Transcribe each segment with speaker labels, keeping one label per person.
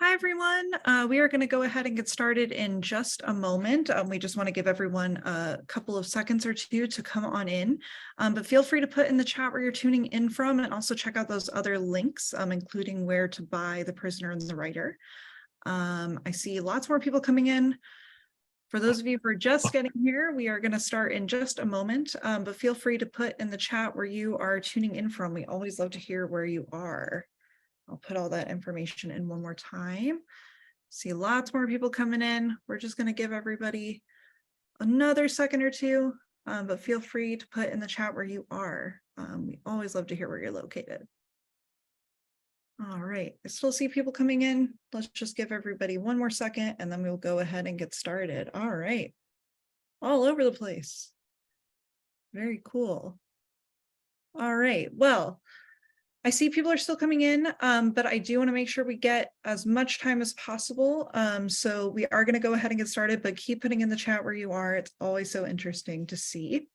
Speaker 1: Hi, everyone. We are going to go ahead and get started in just a moment. We just want to give everyone a couple of seconds or two to come on in, but feel free to put in the chat where you're tuning in from and also check out those other links, including where to buy The Prisoner and the Writer. I see lots more people coming in. For those of you who are just getting here, we are going to start in just a moment, but feel free to put in the chat where you are tuning in from. We always love to hear where you are. I'll put all that information in one more time. See lots more people coming in. We're just going to give everybody another second or two, but feel free to put in the chat where you are. We always love to hear where you're located. All right, I still see people coming in. Let's just give everybody one more second and then we'll go ahead and get started. All right, all over the place. Very cool. All right, well, I see people are still coming in, but I do want to make sure we get as much time as possible. So we are going to go ahead and get started, but keep putting in the chat where you are. It's always so interesting to see.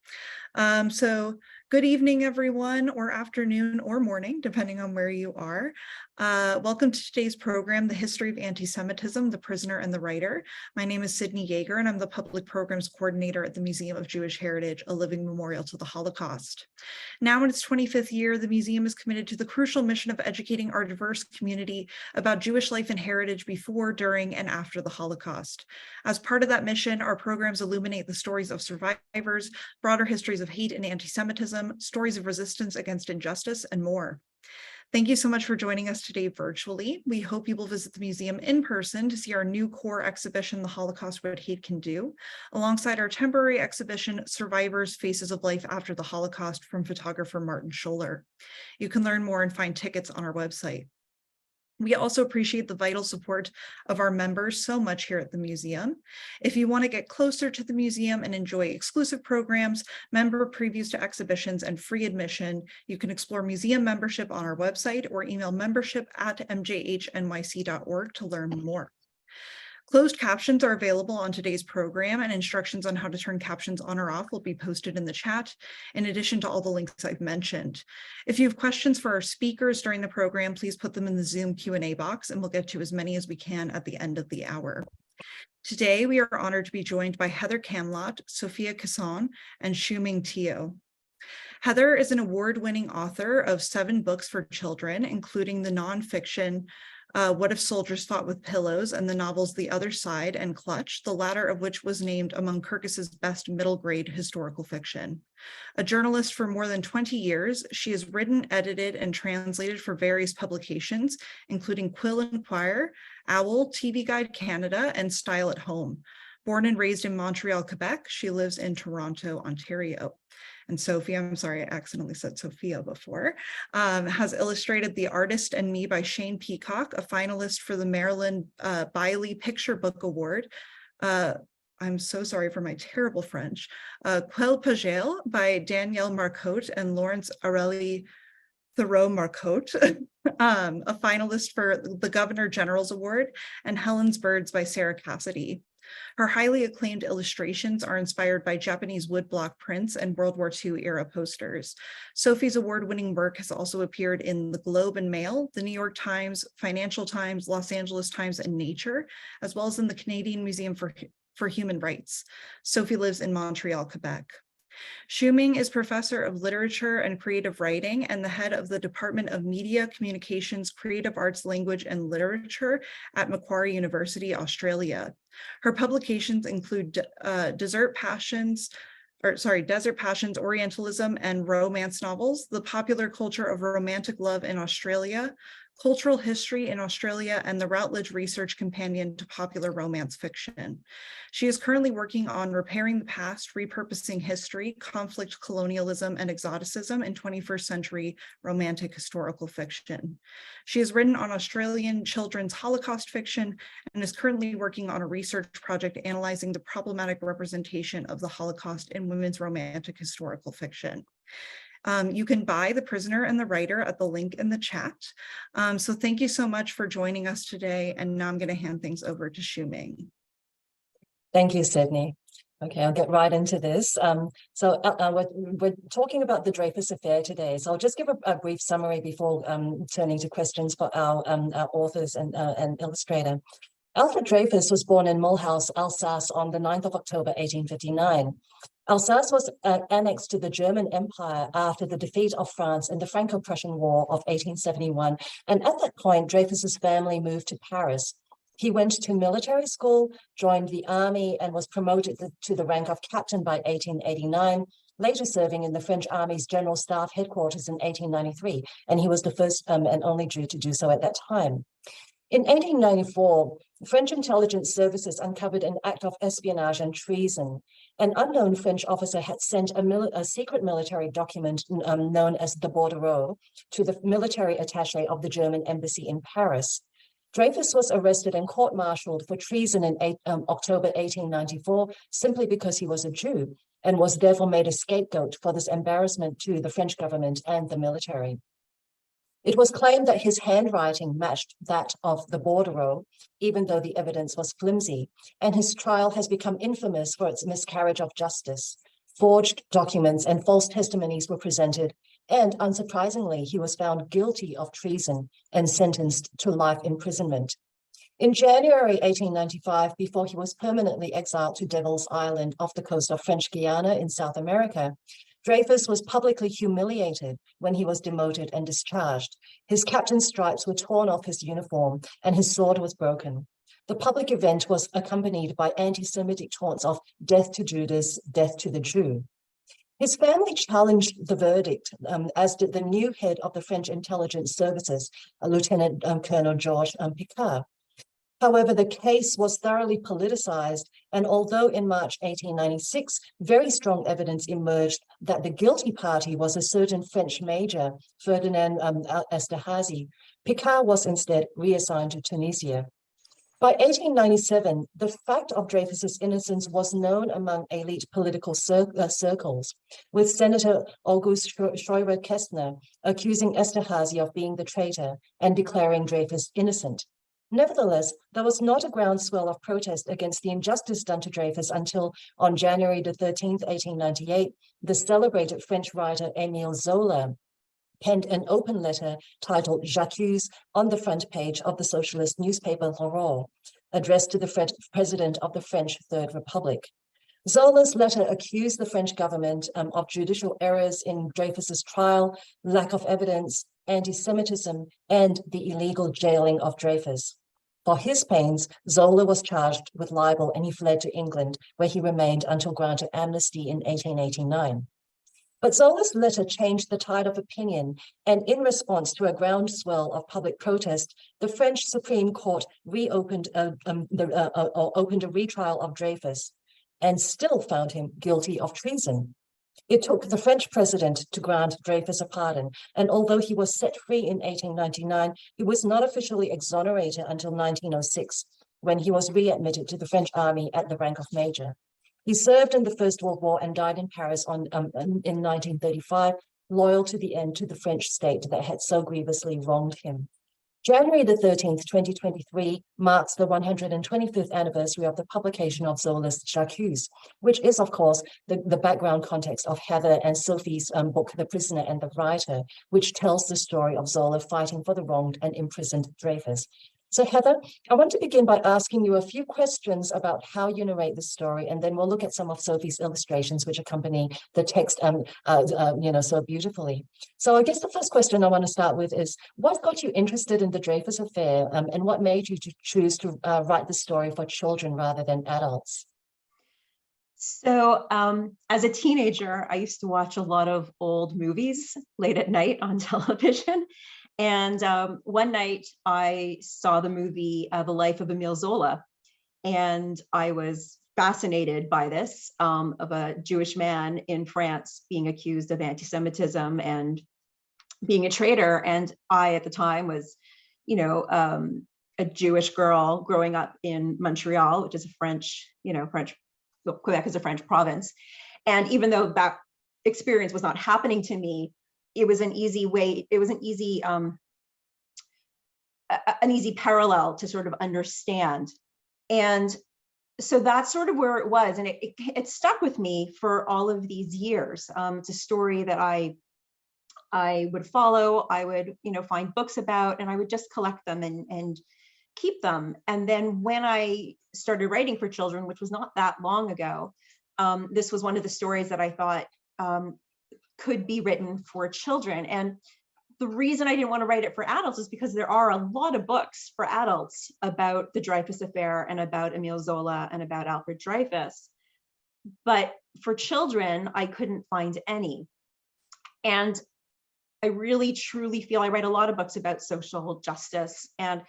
Speaker 1: So good evening, everyone, or afternoon or morning, depending on where you are. Welcome to today's program, The History of Anti-Semitism, The Prisoner and the Writer. My name is Sydney Yeager, and I'm the Public Programs Coordinator at the Museum of Jewish Heritage, a living memorial to the Holocaust. Now in its 25th year, the museum is committed to the crucial mission of educating our diverse community about Jewish life and heritage before, during, and after the Holocaust. As part of that mission, our programs illuminate the stories of survivors, broader histories of hate and anti-Semitism, stories of resistance against injustice, and more. Thank you so much for joining us today virtually. We hope you will visit the museum in person to see our new core exhibition, The Holocaust, What Hate Can Do, alongside our temporary exhibition, Survivors, Faces of Life After the Holocaust, from photographer Martin Scholler. You can learn more and find tickets on our website. We also appreciate the vital support of our members so much here at the museum. If you want to get closer to the museum and enjoy exclusive programs, member previews to exhibitions, and free admission, you can explore museum membership on our website or email membership@mjhnyc.org to learn more. Closed captions are available on today's program, and instructions on how to turn captions on or off will be posted in the chat, in addition to all the links I've mentioned. If you have questions for our speakers during the program, please put them in the Zoom Q&A box, and we'll get to as many as we can at the end of the hour. Today, we are honored to be joined by Heather Camlot, Sophie Casson, and Xiuming Teo. Heather is an award-winning author of 7 books for children, including the nonfiction What If Soldiers Fought with Pillows, and the novels The Other Side and Clutch, the latter of which was named among Kirkus's best middle grade historical fiction. A journalist for more than 20 years, she has written, edited, and translated for various publications, including Quill and Choir, Owl, TV Guide Canada, and Style at Home. Born and raised in Montreal, Quebec, she lives in Toronto, Ontario. And Sophie, I'm sorry, I accidentally said Sophia before, has illustrated The Artist and Me by Shane Peacock, a finalist for the Marilyn Biley Picture Book Award. I'm so sorry for my terrible French. Quelle Pagel by Danielle Marcotte and Lawrence Aurélie Thoreau-Marcotte, a finalist for the Governor General's Award, and Helen's Birds by Sarah Cassidy. Her highly acclaimed illustrations are inspired by Japanese woodblock prints and World War II era posters. Sophie's award-winning work has also appeared in the Globe and Mail, the New York Times, Financial Times, Los Angeles Times, and Nature, as well as in the Canadian Museum for Human Rights. Sophie lives in Montreal, Quebec. Xiuming is professor of literature and creative writing and the head of the Department of Media, Communications, Creative Arts, Language, and Literature at Macquarie University, Australia. Her publications include Desert Passions, Orientalism, and Romance Novels, The Popular Culture of Romantic Love in Australia, Cultural History in Australia, and the Routledge Research Companion to Popular Romance Fiction. She is currently working on Repairing the Past, Repurposing History, Conflict, Colonialism, and Exoticism in 21st Century Romantic Historical Fiction. She has written on Australian children's Holocaust fiction and is currently working on a research project analyzing the problematic representation of the Holocaust in women's romantic historical fiction. You can buy The Prisoner and the Writer at the link in the chat. So thank you so much for joining us today. And now I'm going to hand things over to Xiuming.
Speaker 2: Thank you, Sydney. Okay, I'll get right into this. We're talking about the Dreyfus Affair today, so I'll just give a brief summary before turning to questions for our authors and illustrator. Alfred Dreyfus was born in Mulhouse, Alsace on the 9th of October, 1859. Alsace was annexed to the German Empire after the defeat of France in the Franco-Prussian War of 1871, and at that point, Dreyfus's family moved to Paris. He went to military school, joined the army, and was promoted to the rank of captain by 1889, later serving in the French Army's General Staff headquarters in 1893, and he was the first and only Jew to do so at that time. In 1894, French intelligence services uncovered an act of espionage and treason. An unknown French officer had sent a secret military document known as the bordereau to the military attaché of the German embassy in Paris. Dreyfus was arrested and court-martialed for treason in October 1894 simply because he was a Jew, and was therefore made a scapegoat for this embarrassment to the French government and the military. It was claimed that his handwriting matched that of the bordereau, even though the evidence was flimsy, and his trial has become infamous for its miscarriage of justice. Forged documents and false testimonies were presented, and unsurprisingly, he was found guilty of treason and sentenced to life imprisonment. In January 1895, before he was permanently exiled to Devil's Island off the coast of French Guiana in South America, Dreyfus was publicly humiliated when he was demoted and discharged. His captain's stripes were torn off his uniform and his sword was broken. The public event was accompanied by anti-Semitic taunts of death to Judas, death to the Jew. His family challenged the verdict, as did the new head of the French intelligence services, Lieutenant Colonel Georges Picquart. However, the case was thoroughly politicized, and although in March 1896, very strong evidence emerged that the guilty party was a certain French major, Ferdinand Esterhazy, Picquart was instead reassigned to Tunisia. By 1897, the fact of Dreyfus's innocence was known among elite political circles, with Senator August Scheurer-Kestner accusing Esterhazy of being the traitor and declaring Dreyfus innocent. Nevertheless, there was not a groundswell of protest against the injustice done to Dreyfus until on January 13th, 1898, the celebrated French writer Emile Zola penned an open letter titled J'accuse on the front page of the socialist newspaper L'Aurore, addressed to the president of the French Third Republic. Zola's letter accused the French government of judicial errors in Dreyfus's trial, lack of evidence, anti-Semitism, and the illegal jailing of Dreyfus. For his pains, Zola was charged with libel and he fled to England, where he remained until granted amnesty in 1889. But Zola's letter changed the tide of opinion, and in response to a groundswell of public protest, the French Supreme Court opened a retrial of Dreyfus and still found him guilty of treason. It took the French president to grant Dreyfus a pardon, and although he was set free in 1899, he was not officially exonerated until 1906, when he was readmitted to the French army at the rank of major. He served in the First World War and died in Paris in 1935, loyal to the end to the French state that had so grievously wronged him. January 13th, 2023 marks the 125th anniversary of the publication of Zola's J'accuse, which is, of course, the background context of Heather and Sophie's book, The Prisoner and the Writer, which tells the story of Zola fighting for the wronged and imprisoned Dreyfus. So Heather, I want to begin by asking you a few questions about how you narrate the story, and then we'll look at some of Sophie's illustrations which accompany the text so beautifully. So I guess the first question I want to start with is, what got you interested in the Dreyfus Affair, and what made you to choose to write the story for children rather than adults?
Speaker 3: So as a teenager, I used to watch a lot of old movies late at night on television. And one night I saw the movie The Life of Emile Zola, and I was fascinated by this, of a Jewish man in France being accused of anti-Semitism and being a traitor. And I, at the time, was, a Jewish girl growing up in Montreal, which is Quebec is a French province. And even though that experience was not happening to me, it was an easy parallel to sort of understand. And so that's sort of where it was, and it stuck with me for all of these years. It's a story that I would follow. I would, find books about, and I would just collect them and keep them. And then when I started writing for children, which was not that long ago, this was one of the stories that I thought could be written for children. And the reason I didn't want to write it for adults is because there are a lot of books for adults about the Dreyfus Affair and about Emile Zola and about Alfred Dreyfus. But for children, I couldn't find any. And I really, truly feel, I write a lot of books about social justice, and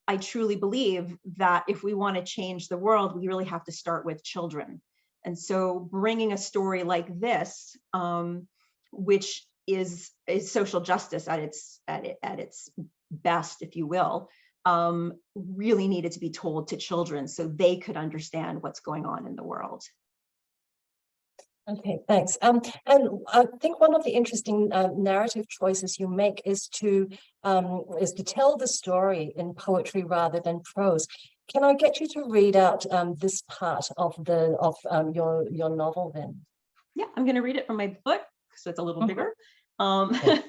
Speaker 3: I truly believe that if we want to change the world, we really have to start with children. And so bringing a story like this, which is social justice at its best, if you will, really needed to be told to children so they could understand what's going on in the world.
Speaker 2: Okay, thanks. And I think one of the interesting narrative choices you make is to tell the story in poetry rather than prose. Can I get you to read out this part of your novel then?
Speaker 3: Yeah, I'm going to read it from my book, so it's a little bigger.
Speaker 2: Okay.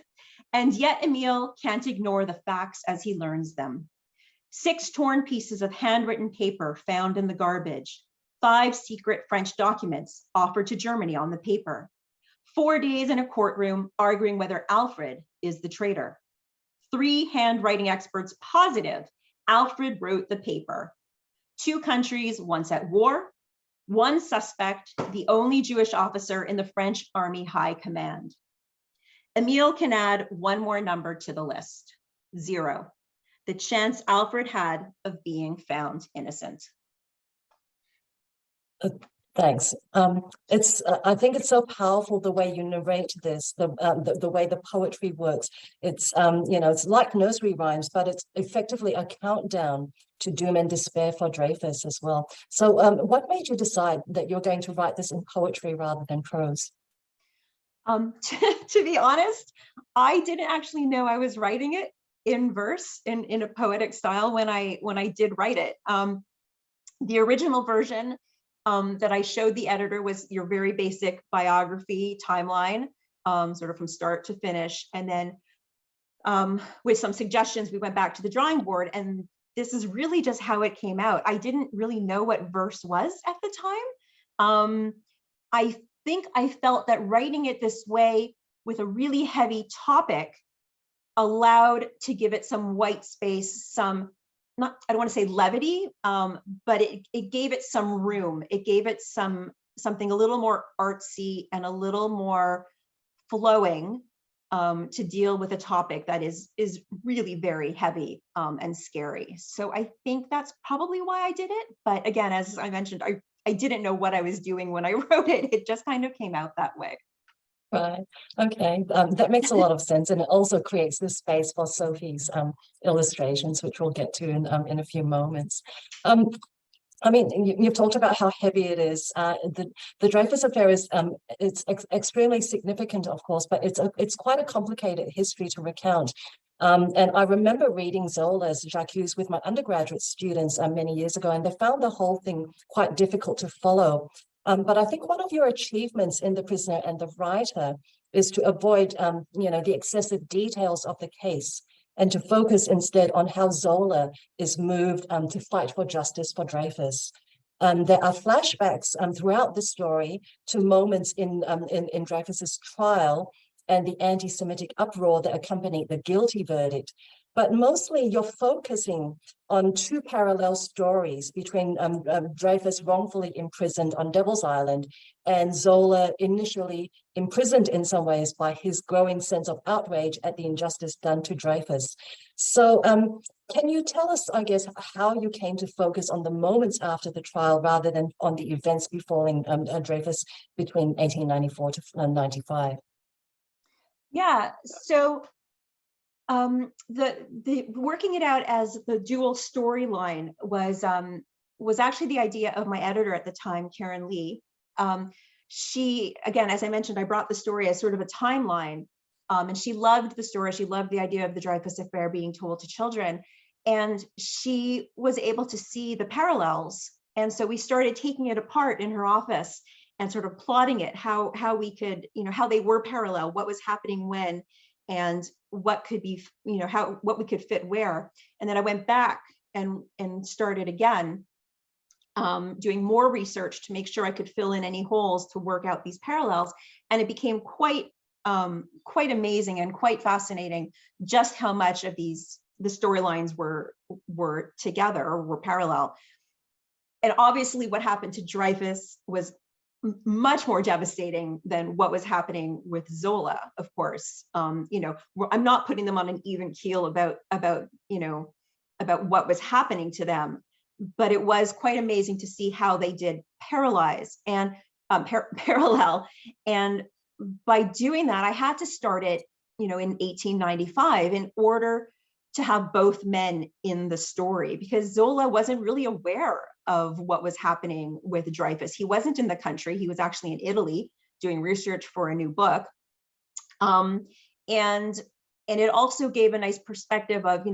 Speaker 3: And yet Emile can't ignore the facts as he learns them. 6 torn pieces of handwritten paper found in the garbage. 5 secret French documents offered to Germany on the paper. 4 days in a courtroom arguing whether Alfred is the traitor. 3 handwriting experts positive Alfred wrote the paper. 2 countries once at war. 1 suspect, the only Jewish officer in the French Army High Command. Emile can add 1 more number to the list, 0. The chance Alfred had of being found innocent.
Speaker 2: Thanks. I think it's so powerful the way you narrate this, the way the poetry works. It's it's like nursery rhymes, but it's effectively a countdown to doom and despair for Dreyfus as well. So, what made you decide that you're going to write this in poetry rather than prose?
Speaker 3: To be honest, I didn't actually know I was writing it in verse, in a poetic style when I did write it. The original version that I showed the editor was your very basic biography timeline, sort of from start to finish. And then with some suggestions, we went back to the drawing board, and this is really just how it came out. I didn't really know what verse was at the time. I think I felt that writing it this way with a really heavy topic allowed to give it some white space, I don't want to say levity, but it gave it some room. It gave it something a little more artsy and a little more flowing to deal with a topic that is really very heavy and scary. So I think that's probably why I did it. But again, as I mentioned, I didn't know what I was doing when I wrote it. It just kind of came out that way.
Speaker 2: Right. Okay. That makes a lot of sense, and it also creates this space for Sophie's illustrations, which we'll get to in a few moments. I mean, you've talked about how heavy it is. The Dreyfus Affair is it's extremely significant, of course, but it's quite a complicated history to recount. And I remember reading Zola's J'accuse with my undergraduate students many years ago, and they found the whole thing quite difficult to follow. But I think one of your achievements in The Prisoner and the Writer is to avoid, the excessive details of the case and to focus instead on how Zola is moved to fight for justice for Dreyfus. There are flashbacks throughout the story to moments in Dreyfus's trial and the anti-Semitic uproar that accompanied the guilty verdict. But mostly you're focusing on 2 parallel stories between Dreyfus wrongfully imprisoned on Devil's Island and Zola initially imprisoned in some ways by his growing sense of outrage at the injustice done to Dreyfus. So can you tell us, I guess, how you came to focus on the moments after the trial rather than on the events befalling Dreyfus between 1894 to 95?
Speaker 3: Yeah, so the working it out as the dual storyline was actually the idea of my editor at the time, Karen Lee. She, again, as I mentioned, I brought the story as sort of a timeline, and she loved the story. She loved the idea of the Dreyfus Affair being told to children, and she was able to see the parallels And so we started taking it apart in her office and sort of plotting it, how we could, how they were parallel, what was happening when, and what could be, what we could fit where. And then I went back and started again, doing more research to make sure I could fill in any holes to work out these parallels. And it became quite amazing and quite fascinating just how much of the storylines were together or were parallel. And obviously what happened to Dreyfus was much more devastating than what was happening with Zola, of course. I'm not putting them on an even keel about what was happening to them, but it was quite amazing to see how they did parallel. And by doing that, I had to start it, in 1895 in order to have both men in the story, because Zola wasn't really aware of what was happening with Dreyfus. He wasn't in the country. He was actually in Italy doing research for a new book. And it also gave a nice perspective of,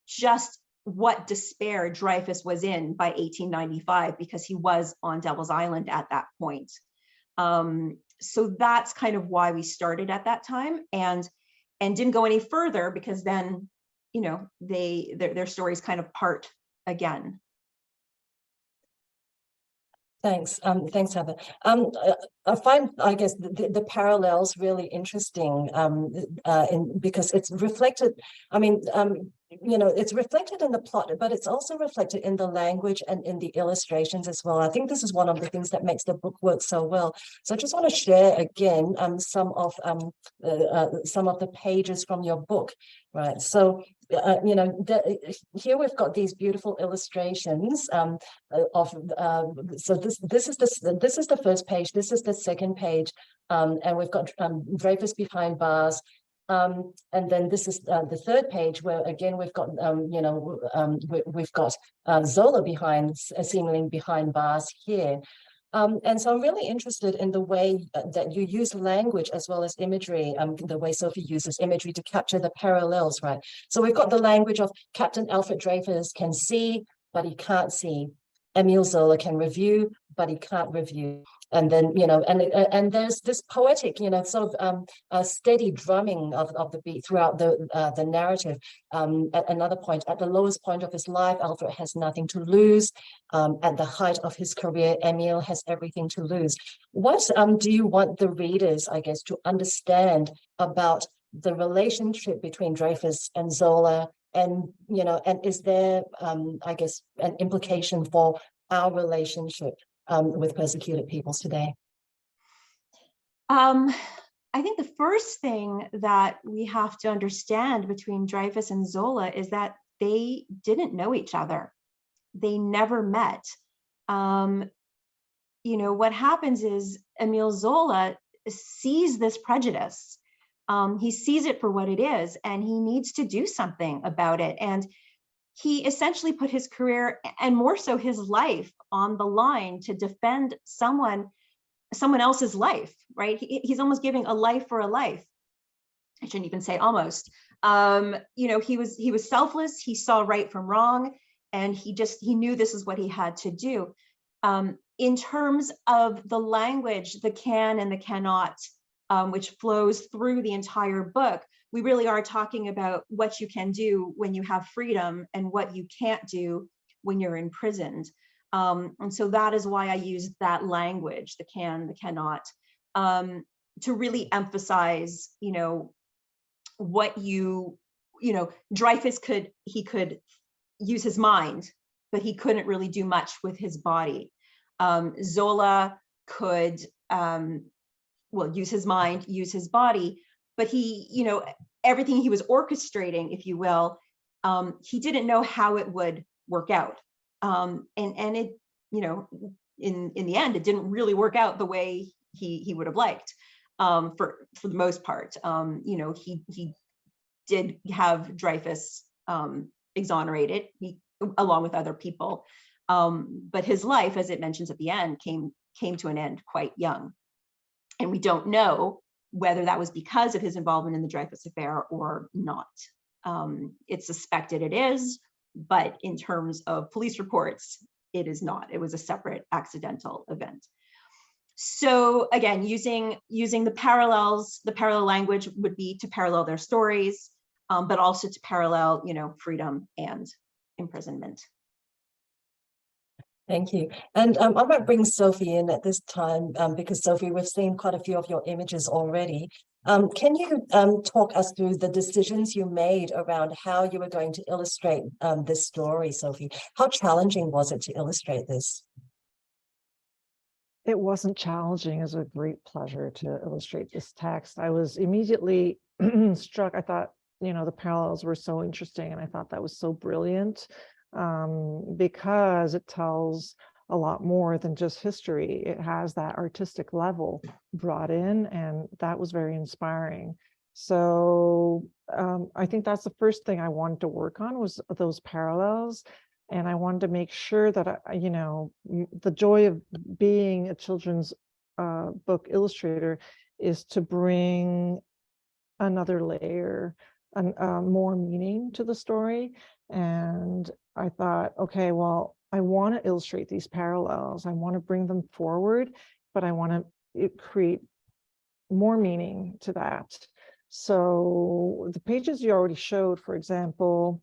Speaker 3: just what despair Dreyfus was in by 1895, because he was on Devil's Island at that point. So that's kind of why we started at that time and didn't go any further, because then, their stories kind of part again.
Speaker 2: Thanks. Thanks, Heather. I find, I guess, the parallels really interesting because it's reflected. I mean, it's reflected in the plot, but it's also reflected in the language and in the illustrations as well. I think this is one of the things that makes the book work so well. So I just want to share again some of the pages from your book, right? So here we've got these beautiful illustrations so this is the first page, this is the second page, and we've got Dreyfus behind bars, and then this is the third page, where again we've got we've got Zola seemingly behind bars here. And so I'm really interested in the way that you use language as well as imagery, the way Sophie uses imagery to capture the parallels, right? So we've got the language of Captain Alfred Dreyfus can see, but he can't see. Emile Zola can review, but he can't review. And then, and there's this poetic, sort of a steady drumming of the beat throughout the narrative. At another point, at the lowest point of his life, Alfred has nothing to lose. At the height of his career, Emile has everything to lose. What do you want the readers, I guess, to understand about the relationship between Dreyfus and Zola? And, and is there, I guess, an implication for our relationship with persecuted peoples today?
Speaker 3: I think the first thing that we have to understand between Dreyfus and Zola is that they didn't know each other. They never met. What happens is Emile Zola sees this prejudice. He sees it for what it is, and he needs to do something about it. And he essentially put his career, and more so his life, on the line to defend someone else's life, right? He's almost giving a life for a life. I shouldn't even say almost. He was selfless. He saw right from wrong, and he knew this is what he had to do. In terms of the language, the can and the cannot, which flows through the entire book, we really are talking about what you can do when you have freedom and what you can't do when you're imprisoned. And so that is why I use that language, the can, the cannot, to really emphasize, what Dreyfus could use his mind, but he couldn't really do much with his body. Zola could, use his mind, use his body, but he, everything he was orchestrating, if you will, he didn't know how it would work out. And it, in the end, it didn't really work out the way he would have liked, for the most part. He did have Dreyfus exonerated, along with other people, but his life, as it mentions at the end, came to an end quite young. And we don't know whether that was because of his involvement in the Dreyfus Affair or not. It's suspected it is, but in terms of police reports, it is not. It was a separate accidental event. So again, using the parallel language would be to parallel their stories, but also to parallel, freedom and imprisonment.
Speaker 2: Thank you. And I might bring Sophie in at this time because Sophie, we've seen quite a few of your images already. Can you talk us through the decisions you made around how you were going to illustrate this story, Sophie? How challenging was it to illustrate this?
Speaker 4: It wasn't challenging. It was a great pleasure to illustrate this text. I was immediately struck. I thought, the parallels were so interesting, and I thought that was so brilliant because it tells a lot more than just history. It has that artistic level brought in, and that was very inspiring. So I think that's the first thing I wanted to work on, was those parallels. And I wanted to make sure that, the joy of being a children's book illustrator is to bring another layer and more meaning to the story. And I thought, okay, well, I want to illustrate these parallels. I want to bring them forward, but I want to create more meaning to that. So the pages you already showed, for example,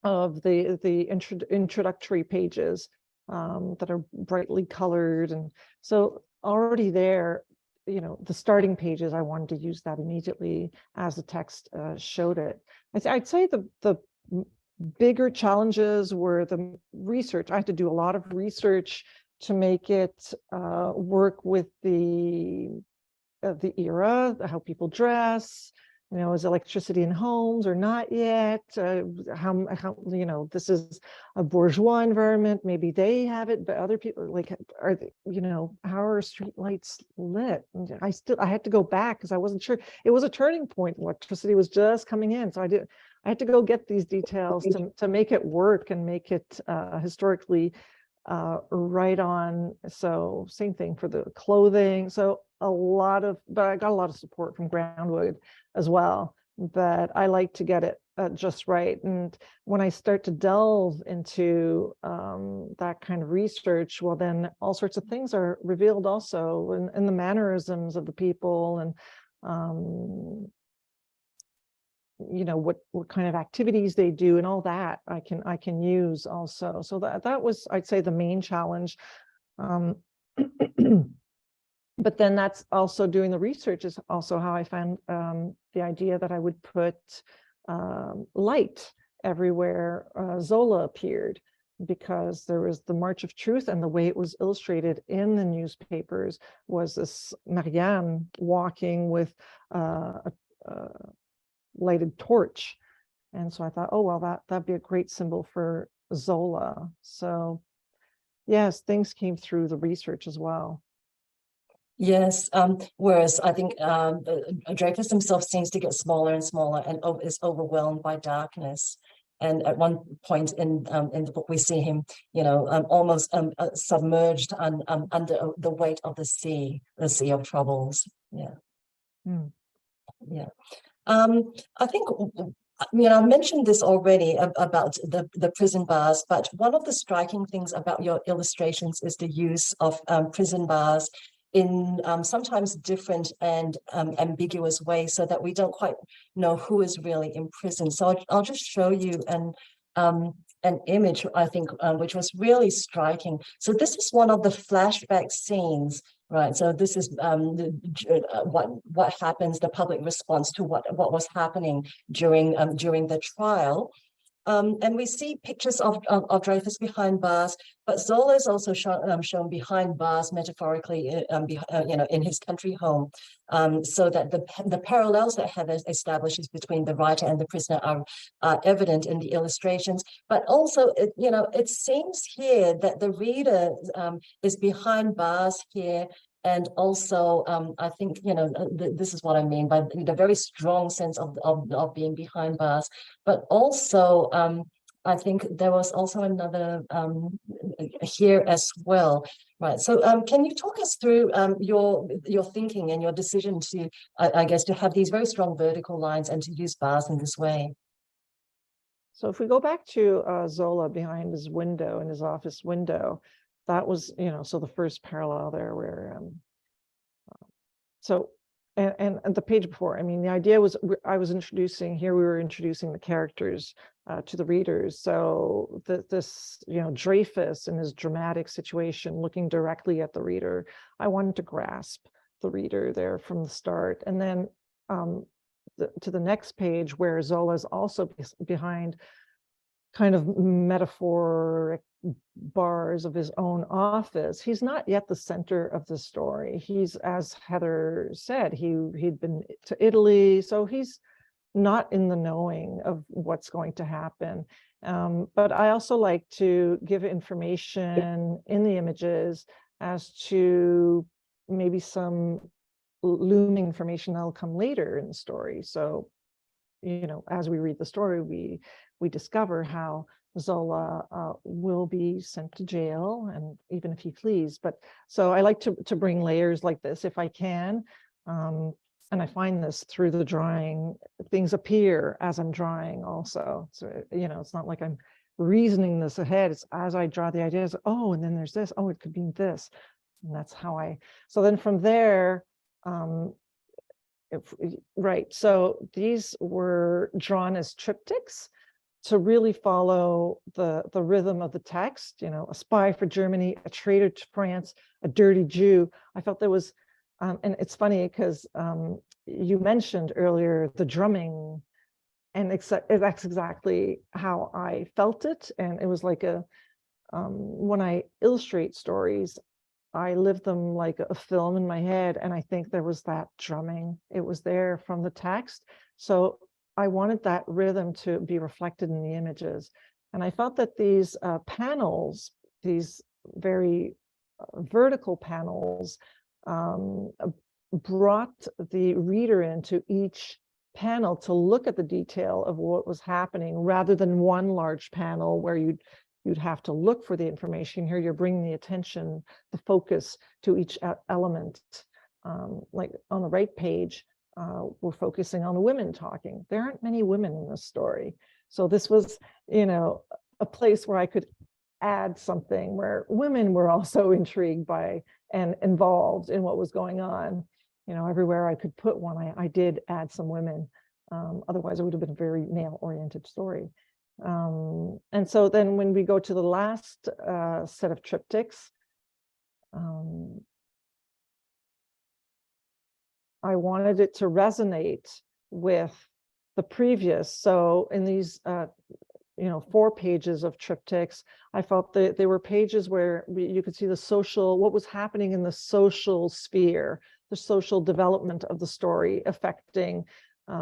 Speaker 4: of the introductory pages that are brightly colored. And so already there, the starting pages, I wanted to use that immediately as the text showed it. I'd say the bigger challenges were the research. I had to do a lot of research to make it work with the era, how people dress. Is electricity in homes or not yet? How this is a bourgeois environment. Maybe they have it, but other people, like, are they, how are street lights lit? And I had to go back because I wasn't sure. It was a turning point. Electricity was just coming in, so I had to go get these details to make it work and make it historically right on. So same thing for the clothing. So but I got a lot of support from Groundwood as well, but I like to get it just right. And when I start to delve into that kind of research, well, then all sorts of things are revealed also in the mannerisms of the people, and what kind of activities they do, and all that I can use also. So that was, I'd say, the main challenge. But then that's also doing the research is also how I found the idea that I would put light everywhere Zola appeared, because there was the March of Truth, and the way it was illustrated in the newspapers was this Marianne walking with a lighted torch. And so I thought, oh, well, that'd be a great symbol for Zola. So yes, things came through the research as well.
Speaker 2: Yes, whereas I think Dreyfus himself seems to get smaller and smaller and is overwhelmed by darkness. And at one point in the book, we see him, almost submerged under the weight of the sea of troubles. Yeah, yeah. I think, I mentioned this already about the prison bars, but one of the striking things about your illustrations is the use of prison bars in sometimes different and ambiguous ways, so that we don't quite know who is really in prison. So I'll just show you an image, I think, which was really striking. So this is one of the flashback scenes, right? So this is what happens, the public response to what was happening during the trial. And we see pictures of Dreyfus behind bars, but Zola is also shown behind bars, metaphorically, in his country home, so that the parallels that have established between the writer and the prisoner are evident in the illustrations. But also, it seems here that the reader is behind bars here. And also, I think, this is what I mean by the very strong sense of being behind bars. But also, I think there was also another here as well, right? So can you talk us through your thinking and your decision to, I guess, to have these very strong vertical lines and to use bars in this way?
Speaker 4: So if we go back to Zola behind his window, in his office window, that was, so the first parallel there where, so, and the page before, I mean, the idea was, we were introducing the characters to the readers. So this, Dreyfus in his dramatic situation, looking directly at the reader, I wanted to grasp the reader there from the start. And then to the next page where Zola is also behind kind of metaphoric bars of his own office. He's not yet the center of the story. He's, as Heather said, he'd been to Italy, so he's not in the knowing of what's going to happen. But I also like to give information in the images as to maybe some looming information that'll come later in the story. So, as we read the story, we discover how Zola will be sent to jail, and even if he flees. But so I like to bring layers like this if I can. And I find this through the drawing, things appear as I'm drawing also. So, it's not like I'm reasoning this ahead. It's as I draw the ideas, oh, and then there's this, oh, it could mean this. And that's how so then from there, right. So these were drawn as triptychs to really follow the rhythm of the text, a spy for Germany, a traitor to France, a dirty Jew. I felt there was, and it's funny because you mentioned earlier the drumming, and that's exactly how I felt it. And it was like when I illustrate stories, I live them like a film in my head. And I think there was that drumming. It was there from the text. So I wanted that rhythm to be reflected in the images. And I felt that these panels, these very vertical panels, brought the reader into each panel to look at the detail of what was happening, rather than one large panel where you'd have to look for the information. Here you're bringing the attention, the focus to each element. Like on the right page, we're focusing on the women talking. There aren't many women in this story. So this was, a place where I could add something where women were also intrigued by and involved in what was going on. Everywhere I could put one, I did add some women. Otherwise, it would have been a very male-oriented story. And so then when we go to the last set of triptychs, I wanted it to resonate with the previous. So in these, 4 pages of triptychs, I felt that they were pages where you could see what was happening in the social sphere, the social development of the story affecting,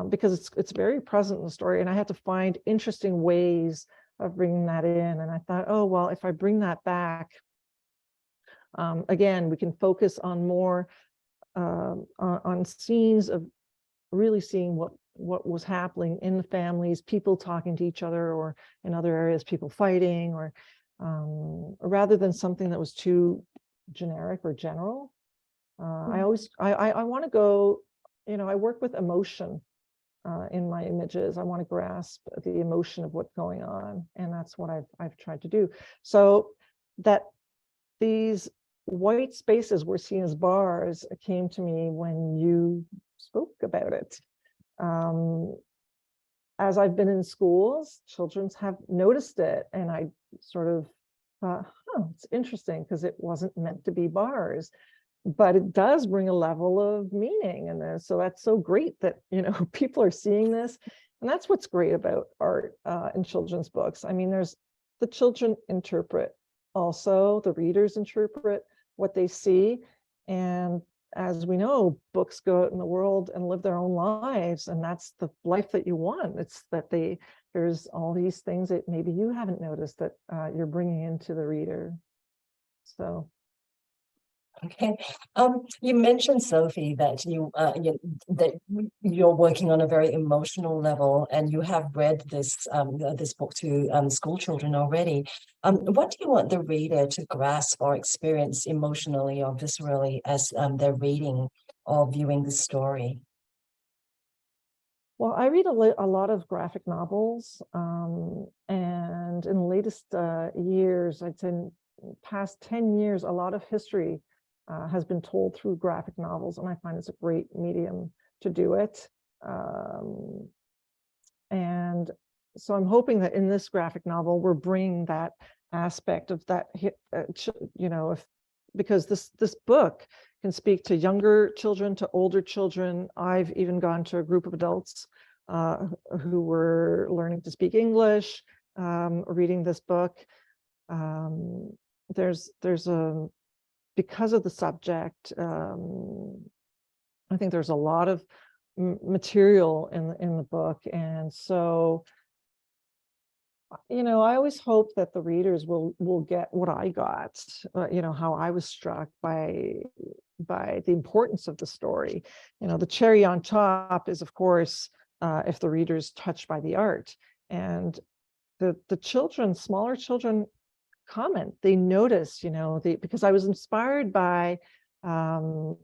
Speaker 4: because it's very present in the story. And I had to find interesting ways of bringing that in. And I thought, oh, well, if I bring that back, again, we can focus on more on scenes of really seeing what was happening in the families, people talking to each other, or in other areas, people fighting, or rather than something that was too generic or general. I want to go, I work with emotion in my images. I want to grasp the emotion of what's going on, and that's what I've tried to do. So that these white spaces were seen as bars came to me when you spoke about it. As I've been in schools, children have noticed it, and I sort of thought, it's interesting because it wasn't meant to be bars, but it does bring a level of meaning in there. So that's so great that, people are seeing this. And that's what's great about art in children's books. I mean, the children interpret also, the readers interpret what they see. And as we know, books go out in the world and live their own lives. And that's the life that you want. It's that there's all these things that maybe you haven't noticed that you're bringing into the reader. So.
Speaker 2: Okay. You mentioned, Sophie, that you're working on a very emotional level, and you have read this book to school children already. What do you want the reader to grasp or experience emotionally or viscerally as they're reading or viewing the story?
Speaker 4: Well, I read a lot of graphic novels, and in the latest years, I'd say in the past 10 years, a lot of history has been told through graphic novels, and I find it's a great medium to do it. And so I'm hoping that in this graphic novel, we're bringing that aspect of that, you know, because this book can speak to younger children, to older children. I've even gone to a group of adults who were learning to speak English, reading this book. There's a, because of the subject, I think there's a lot of material in the book, and so, you know, I always hope that the readers will get what I got, you know, how I was struck by the importance of the story. You know, the cherry on top is, of course, if the reader's touched by the art. And the children, smaller children, comment, they notice, you know, because I was inspired by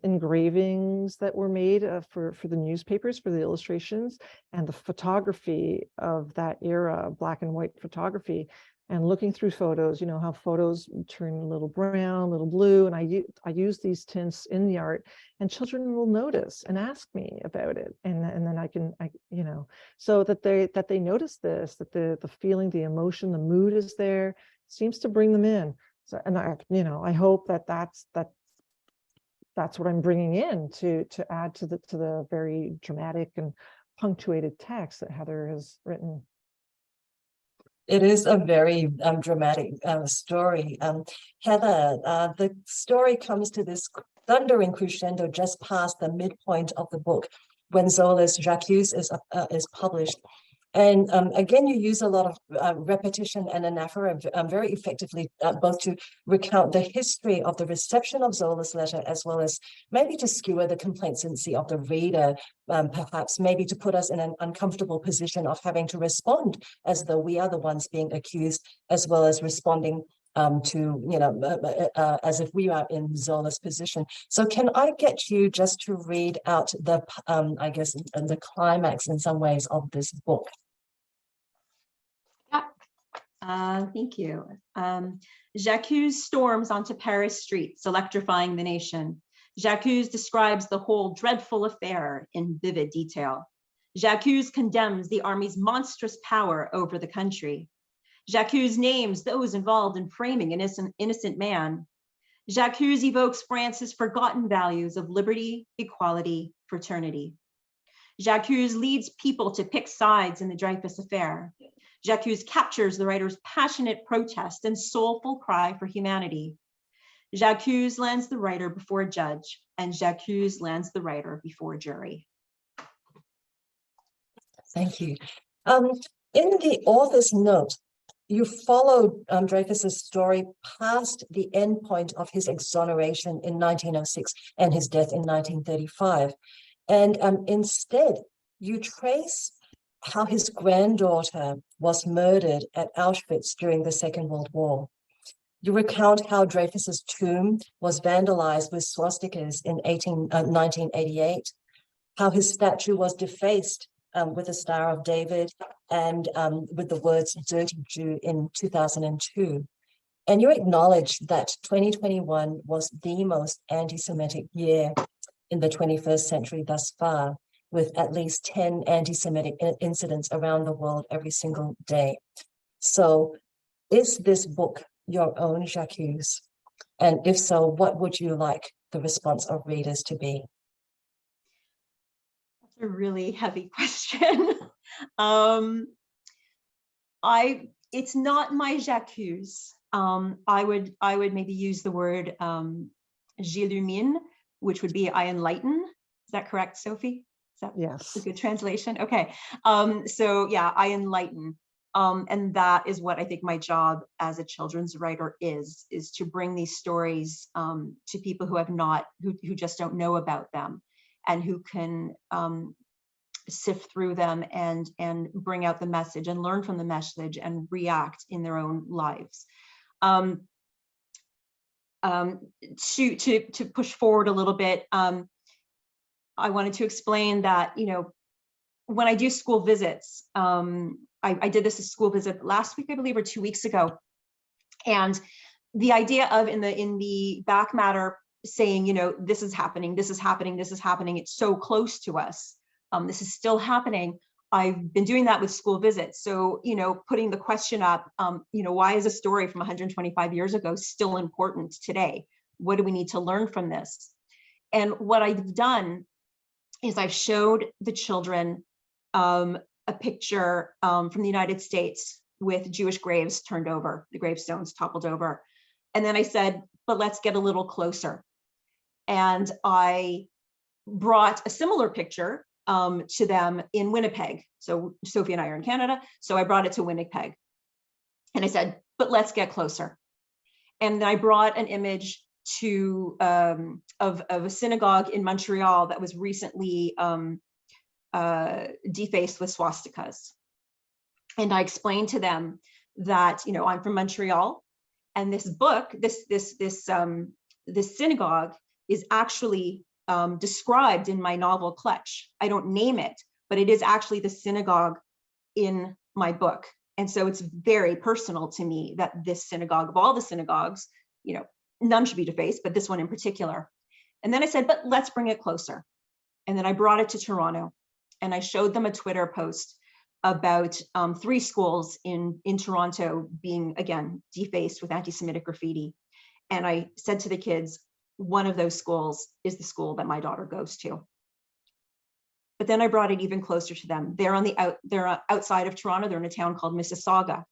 Speaker 4: engravings that were made for the newspapers, for the illustrations, and the photography of that era, black and white photography, and looking through photos, you know, how photos turn a little brown, a little blue, and I use these tints in the art, and children will notice and ask me about it, and then I you know, so that they notice this, that the feeling, the emotion, the mood is there, seems to bring them in. So, and I, you know, I hope that's what I'm bringing in to add to the very dramatic and punctuated text that Heather has written.
Speaker 2: It is a very dramatic story. Heather, the story comes to this thundering crescendo just past the midpoint of the book when Zola's J'accuse is published. And again, you use a lot of repetition and anaphora very effectively, both to recount the history of the reception of Zola's letter, as well as maybe to skewer the complacency of the reader, perhaps maybe to put us in an uncomfortable position of having to respond as though we are the ones being accused, as well as responding to, you know, as if we are in Zola's position. So can I get you just to read out the, I guess, the climax in some ways of this book?
Speaker 3: Thank you. J'accuse storms onto Paris streets, electrifying the nation. J'accuse describes the whole dreadful affair in vivid detail. J'accuse condemns the army's monstrous power over the country. J'accuse names those involved in framing an innocent man. J'accuse evokes France's forgotten values of liberty, equality, fraternity. J'accuse leads people to pick sides in the Dreyfus Affair. J'accuse captures the writer's passionate protest and soulful cry for humanity. J'accuse lands the writer before a judge, and J'accuse lands the writer before a jury.
Speaker 2: Thank you. In the author's note, you followed Dreyfus's story past the end point of his exoneration in 1906 and his death in 1935. And instead, you trace how his granddaughter was murdered at Auschwitz during the Second World War. You recount how Dreyfus's tomb was vandalized with swastikas in 1988, how his statue was defaced with a Star of David and with the words "Dirty Jew" in 2002. And you acknowledge that 2021 was the most anti-Semitic year in the 21st century thus far, with at least 10 anti-Semitic incidents around the world every single day. So is this book your own J'accuse? And if so, what would you like the response of readers to be?
Speaker 3: That's a really heavy question. It's not my J'accuse. I would maybe use the word j'illumine, which would be I enlighten. Is that correct, Sophie? Is that
Speaker 4: Yes.
Speaker 3: a good translation? Okay. So yeah, I enlighten. And that is what I think my job as a children's writer is to bring these stories to people who have not, who just don't know about them, and who can sift through them and bring out the message and learn from the message and react in their own lives. To push forward a little bit, I wanted to explain that, you know, when I do school visits, I did this school visit last week, I believe, or 2 weeks ago. And the idea of in the back matter saying, you know, this is happening, this is happening, this is happening, it's so close to us. This is still happening. I've been doing that with school visits. So, you know, putting the question up, you know, why is a story from 125 years ago still important today? What do we need to learn from this? And what I've done is I've showed the children a picture from the United States with Jewish graves turned over, the gravestones toppled over. And then I said, but let's get a little closer. And I brought a similar picture to them in Winnipeg. So Sophie and I are in Canada. So I brought it to Winnipeg. And I said, but let's get closer. And I brought an image to of a synagogue in Montreal that was recently defaced with swastikas. And I explained to them that, you know, I'm from Montreal, and this book, this synagogue is actually described in my novel Clutch. I don't name it, but it is actually the synagogue in my book. And so it's very personal to me that this synagogue, of all the synagogues, you know, none should be defaced, but this one in particular. And then I said, but let's bring it closer. And then I brought it to Toronto, and I showed them a Twitter post about 3 schools in Toronto being, again, defaced with anti-Semitic graffiti. And I said to the kids, one of those schools is the school that my daughter goes to. But then I brought it even closer to them. They're outside of Toronto. They're in a town called Mississauga.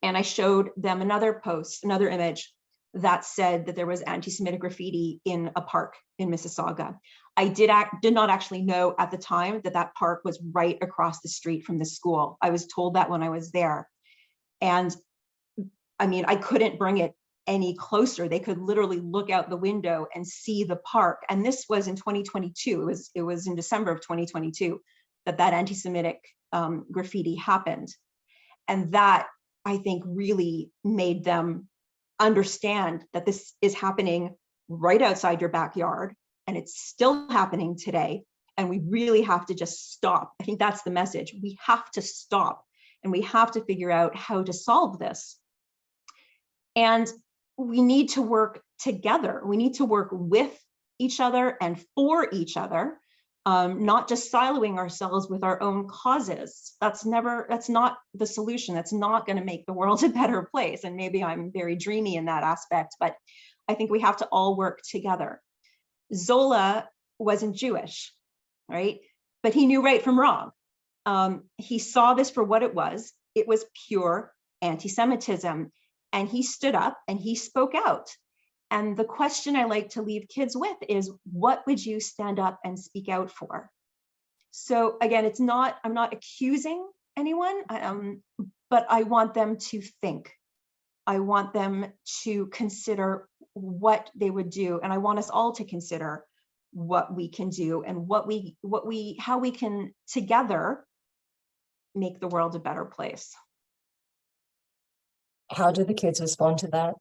Speaker 3: And I showed them another post, another image that said that there was anti-Semitic graffiti in a park in Mississauga. I did not actually know at the time that that park was right across the street from the school. I was told that when I was there. And I mean, I couldn't bring it any closer. They could literally look out the window and see the park. And this was in 2022. It was in December of 2022 that anti-Semitic graffiti happened. And that, I think, really made them understand that this is happening right outside your backyard, and it's still happening today. And we really have to just stop. I think that's the message. We have to stop, and we have to figure out how to solve this. And we need to work together. We need to work with each other and for each other, not just siloing ourselves with our own causes. That's not the solution. That's not going to make the world a better place. And maybe I'm very dreamy in that aspect, but I think we have to all work together. Zola wasn't Jewish, right? But he knew right from wrong. He saw this for what it was. It was pure anti-Semitism. And he stood up and he spoke out. And the question I like to leave kids with is, what would you stand up and speak out for? So again, I'm not accusing anyone, but I want them to think. I want them to consider what they would do. And I want us all to consider what we can do and how we can together make the world a better place.
Speaker 2: How do the kids respond to that?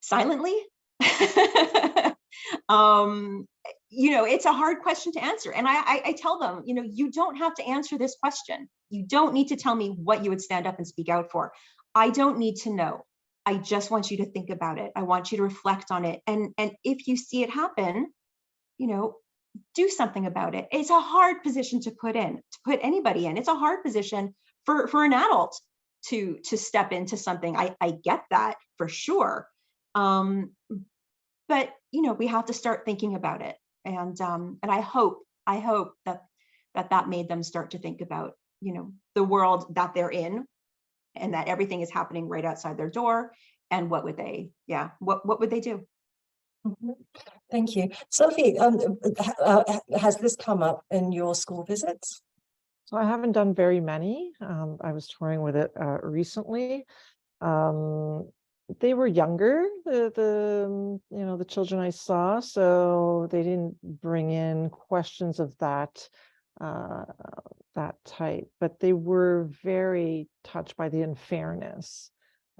Speaker 3: Silently. You know, it's a hard question to answer. And I tell them, you know, you don't have to answer this question. You don't need to tell me what you would stand up and speak out for. I don't need to know. I just want you to think about it. I want you to reflect on it. And if you see it happen, you know, do something about it. It's a hard position to put anybody in. It's a hard position for an adult to step into something. I get that for sure. But you know, we have to start thinking about it. And I hope that made them start to think about, you know, the world that they're in, and that everything is happening right outside their door. And what would they do?
Speaker 2: Mm-hmm. Thank you. Sophie, has this come up in your school visits?
Speaker 4: So I haven't done very many. I was touring with it recently. They were younger, the children I saw, so they didn't bring in questions of that type, but they were very touched by the unfairness.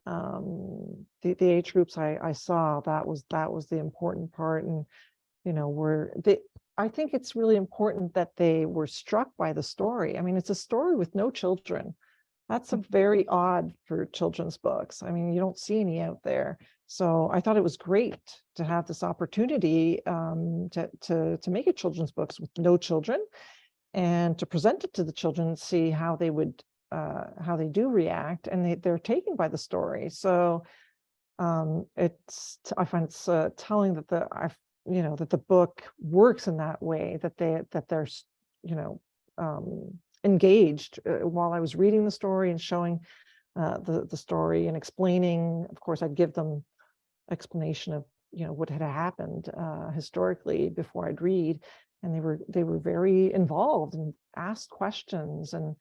Speaker 4: The age groups I saw, that was the important part, and you know, I think it's really important that they were struck by the story. I mean, it's a story with no children. That's a very odd for children's books. I mean, you don't see any out there. So I thought it was great to have this opportunity to make a children's books with no children, and to present it to the children, see how they would how they do react, and they're taken by the story. So I find it's telling that that the book works in that way, that they're engaged while I was reading the story and showing the story and explaining. Of course, I'd give them explanation of what had happened historically before I'd read, and they were very involved and asked questions. And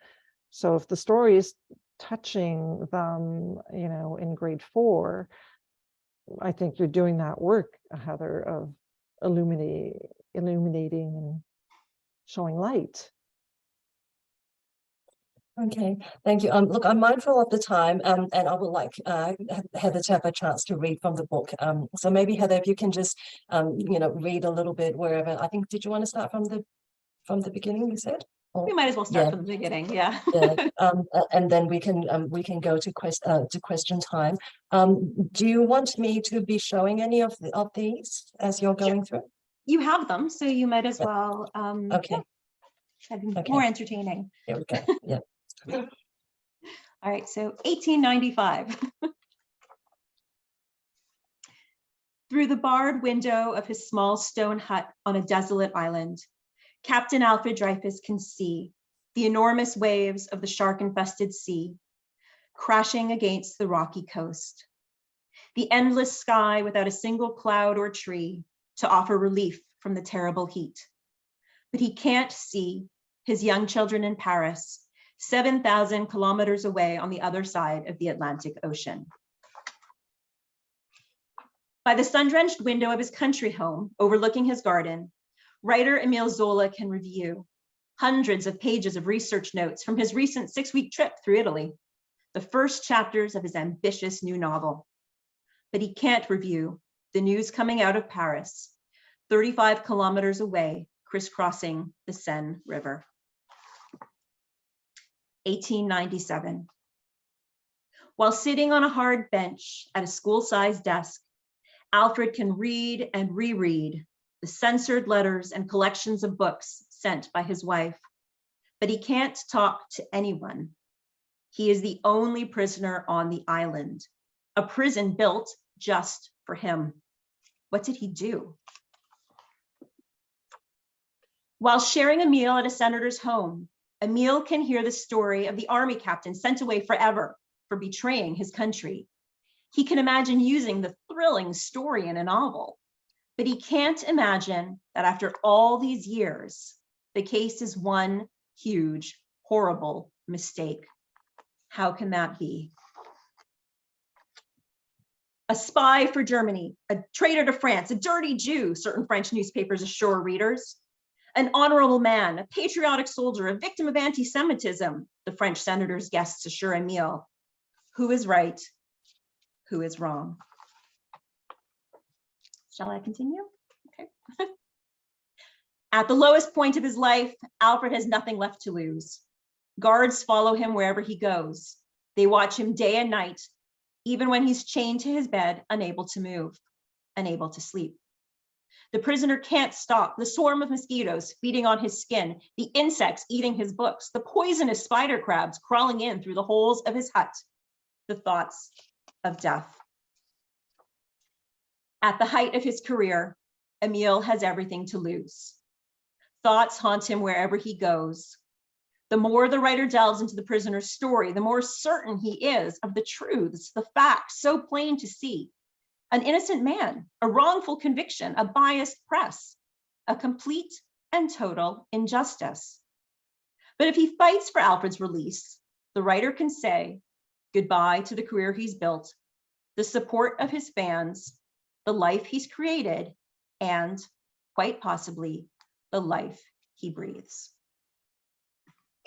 Speaker 4: so if the story is touching them in grade 4, I think you're doing that work, Heather, of illuminating and showing light.
Speaker 2: Okay, thank you. Look, I'm mindful of the time, and I would like Heather to have a chance to read from the book. So maybe Heather, if you can just read a little bit wherever. I think, did you want to start from the beginning? You said.
Speaker 3: We might as well start from the beginning. Yeah.
Speaker 2: And then we can go to question time. Do you want me to be showing any of these as you're going through?
Speaker 3: You have them, so you might as well.
Speaker 2: Okay.
Speaker 3: More entertaining.
Speaker 2: Here we go. Yeah.
Speaker 3: All right. So 1895. Through the barred window of his small stone hut on a desolate island, Captain Alfred Dreyfus can see the enormous waves of the shark-infested sea crashing against the rocky coast, the endless sky without a single cloud or tree to offer relief from the terrible heat. But he can't see his young children in Paris, 7,000 kilometers away on the other side of the Atlantic Ocean. By the sun-drenched window of his country home, overlooking his garden, writer Emile Zola can review hundreds of pages of research notes from his recent 6-week trip through Italy, the first chapters of his ambitious new novel. But he can't review the news coming out of Paris, 35 kilometers away, crisscrossing the Seine River. 1897. While sitting on a hard bench at a school-sized desk, Alfred can read and reread the censored letters and collections of books sent by his wife, but he can't talk to anyone. He is the only prisoner on the island, a prison built just for him. What did he do? While sharing a meal at a senator's home, Emile can hear the story of the army captain sent away forever for betraying his country. He can imagine using the thrilling story in a novel, but he can't imagine that after all these years, the case is one huge, horrible mistake. How can that be? A spy for Germany, a traitor to France, a dirty Jew, certain French newspapers assure readers. An honorable man, a patriotic soldier, a victim of anti-Semitism, the French senator's guests assure Emile. Who is right? Who is wrong? Shall I continue? Okay. At the lowest point of his life, Alfred has nothing left to lose. Guards follow him wherever he goes. They watch him day and night, even when he's chained to his bed, unable to move, unable to sleep. The prisoner can't stop the swarm of mosquitoes feeding on his skin, the insects eating his books, the poisonous spider crabs crawling in through the holes of his hut, the thoughts of death. At the height of his career, Emile has everything to lose. Thoughts haunt him wherever he goes. The more the writer delves into the prisoner's story, the more certain he is of the truths, the facts so plain to see. An innocent man, a wrongful conviction, a biased press, a complete and total injustice. But if he fights for Alfred's release, the writer can say goodbye to the career he's built, the support of his fans, the life he's created, and quite possibly the life he breathes.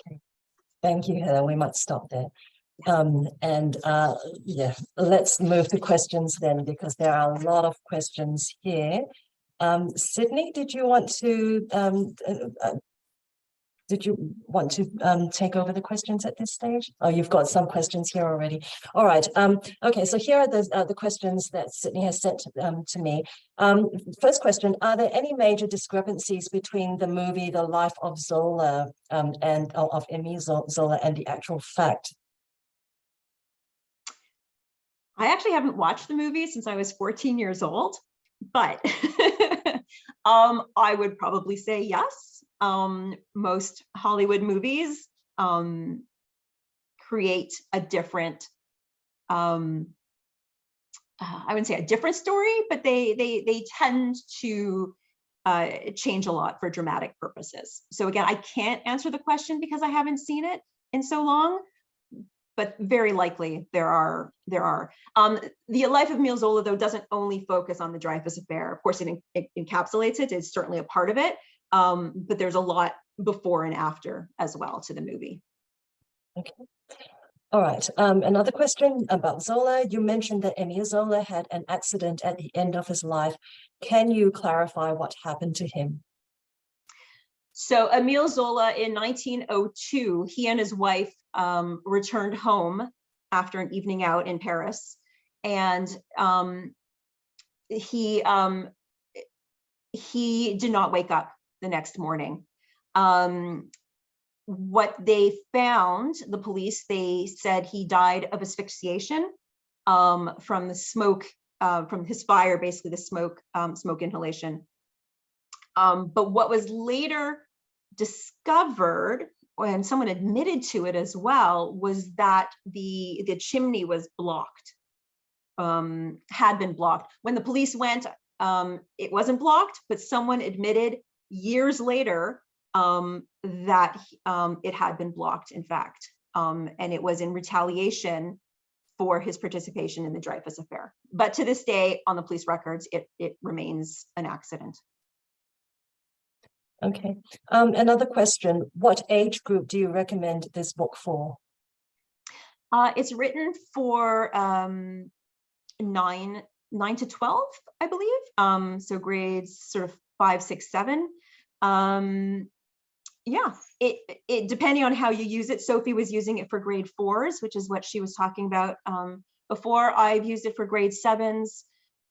Speaker 2: Okay, thank you, Heather. We might stop there. Yeah, let's move to questions then, because there are a lot of questions here. Sydney, did you want to take over the questions at this stage? Oh, you've got some questions here already. All right. Okay, so here are the questions that Sydney has sent to me. First question, are there any major discrepancies between the movie The Life of Zola and of Emile Zola and the actual fact?
Speaker 3: I actually haven't watched the movie since I was 14 years old, but I would probably say yes. Most Hollywood movies create a different, I wouldn't say a different story, but they tend to change a lot for dramatic purposes. So again, I can't answer the question because I haven't seen it in so long, but very likely there are. The Life of Emile Zola, though, doesn't only focus on the Dreyfus Affair. Of course, it encapsulates it. It's certainly a part of it, but there's a lot before and after as well to the movie.
Speaker 2: Okay. All right. Another question about Zola. You mentioned that Emile Zola had an accident at the end of his life. Can you clarify what happened to him?
Speaker 3: So Emile Zola, in 1902, he and his wife returned home after an evening out in Paris, and he did not wake up the next morning. What they found, the police, they said he died of asphyxiation from the smoke, from his fire, basically the smoke inhalation. But what was later discovered, and someone admitted to it as well, was that the chimney was blocked, had been blocked. When the police went, it wasn't blocked, but someone admitted years later that it had been blocked, in fact, and it was in retaliation for his participation in the Dreyfus Affair. But to this day, on the police records, it remains an accident.
Speaker 2: Okay. Another question, what age group do you recommend this book for?
Speaker 3: It's written for 9 to 12, I believe. So grades sort of 5, 6, 7. Yeah, it depending on how you use it. Sophie was using it for grade 4s, which is what she was talking about before. I've used it for grade 7s.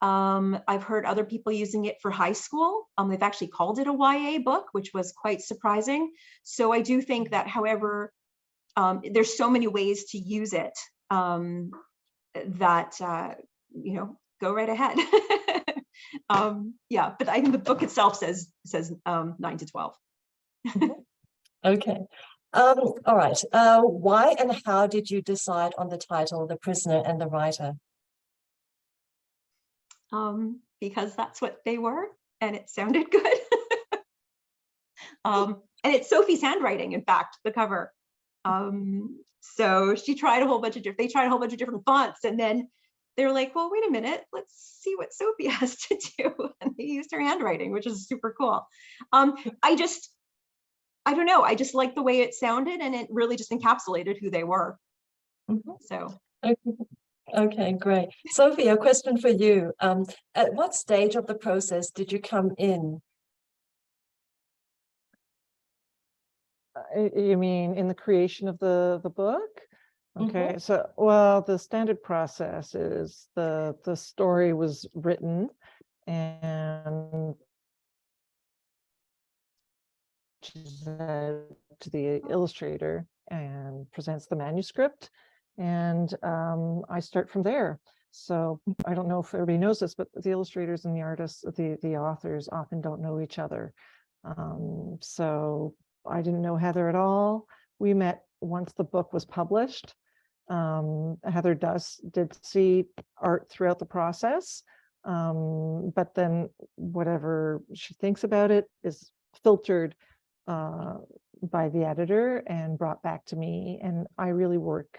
Speaker 3: I've heard other people using it for high school. They've actually called it a YA book, which was quite surprising. So I do think that, however, there's so many ways to use it that, go right ahead. Yeah, but I think the book itself says 9 to 12.
Speaker 2: Okay. All right. Why and how did you decide on the title, The Prisoner and the Writer?
Speaker 3: Because that's what they were, and it sounded good. And it's Sophie's handwriting, in fact, the cover. So she tried a whole bunch of different fonts, and then they're like, well, wait a minute, let's see what Sophie has to do. And they used her handwriting, which is super cool. I don't know, I just liked the way it sounded, and it really just encapsulated who they were. Mm-hmm. So.
Speaker 2: Okay, great. Sophie, a question for you. At what stage of the process did you come in?
Speaker 4: You mean in the creation of the book? Okay, so, well, the standard process is the story was written and to the illustrator and presents the manuscript, and I start from there. So I don't know if everybody knows this, but the illustrators and the artists, the authors often don't know each other. So I didn't know Heather at all. We met once the book was published. Heather did see art throughout the process, but then whatever she thinks about it is filtered by the editor and brought back to me, and I really work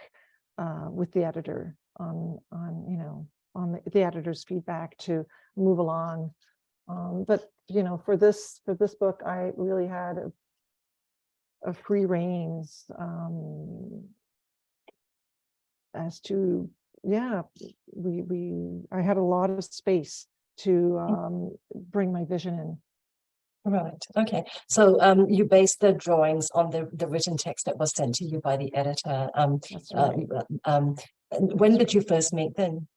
Speaker 4: with the editor on the editor's feedback to move along. But for this book, I really had a free reins as to, yeah, I had a lot of space to bring my vision in.
Speaker 2: Right. Okay. So you based the drawings on the written text that was sent to you by the editor.
Speaker 4: That's right.
Speaker 2: When did you first meet then?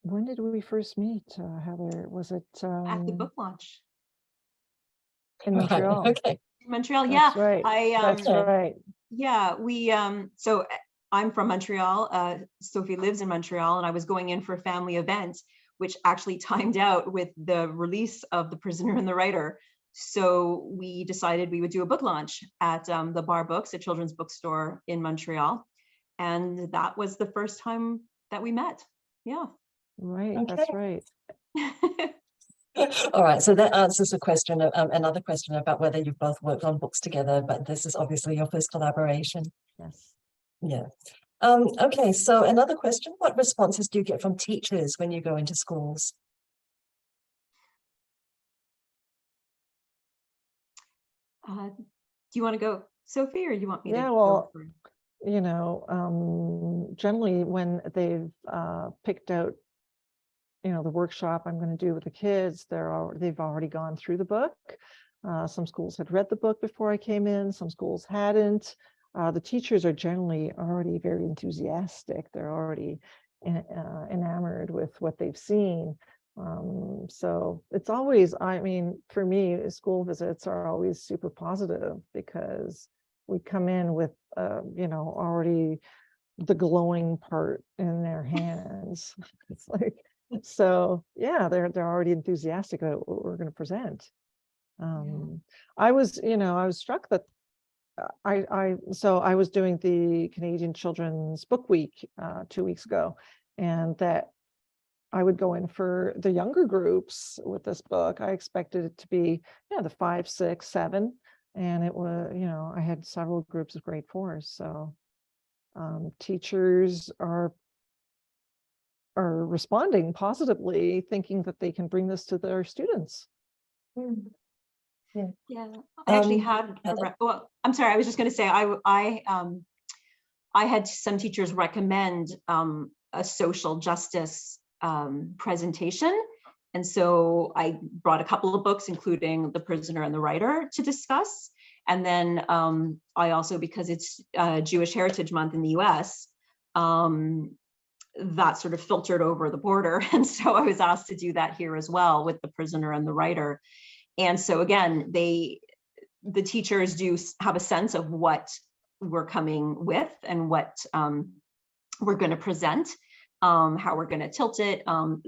Speaker 4: When did we first meet, Heather? Was it
Speaker 3: At the book launch
Speaker 4: in
Speaker 2: Right,
Speaker 4: Montreal?
Speaker 2: okay.
Speaker 3: in Montreal.
Speaker 4: That's
Speaker 3: Yeah,
Speaker 4: right. That's right.
Speaker 3: yeah, we so I'm from Montreal. Sophie lives in Montreal, and I was going in for a family event, which actually timed out with the release of The Prisoner and the Writer. So we decided we would do a book launch at the Bar Books, a children's bookstore in Montreal. And that was the first time that we met. Yeah.
Speaker 4: Right,
Speaker 2: Okay.
Speaker 4: that's right.
Speaker 2: All right, so that answers the question, another question about whether you've both worked on books together, but this is obviously your first collaboration.
Speaker 4: Yes.
Speaker 2: Yeah. Okay, so another question, what responses do you get from teachers when you go into schools?
Speaker 3: Do you want to go, Sophie, or you want me to
Speaker 4: Yeah,
Speaker 3: go
Speaker 4: well,
Speaker 3: for it?
Speaker 4: you know, generally when they've picked out, you know, the workshop I'm going to do with the kids, they've already gone through the book. Some schools had read the book before I came in, some schools hadn't. The teachers are generally already very enthusiastic. They're already enamored with what they've seen. So it's always, I mean, for me, school visits are always super positive because we come in with, you know, already the glowing part in their hands. It's like, so yeah, they're already enthusiastic about what we're going to present. I was, you know, I was struck that so I was doing the Canadian Children's Book Week 2 weeks ago, and that I would go in for the younger groups with this book. I expected it to be, yeah, the 5, 6, 7, and it was, you know, I had several groups of grade 4s. So teachers are responding positively, thinking that they can bring this to their students.
Speaker 3: Yeah, I actually had, well, I'm sorry, I was just going to say, I had some teachers recommend a social justice presentation. And so I brought a couple of books, including The Prisoner and the Writer, to discuss. And then I also, because it's Jewish Heritage Month in the US, that sort of filtered over the border. And so I was asked to do that here as well with The Prisoner and the Writer. And so again, the teachers do have a sense of what we're coming with and what we're going to present, how we're going to tilt it.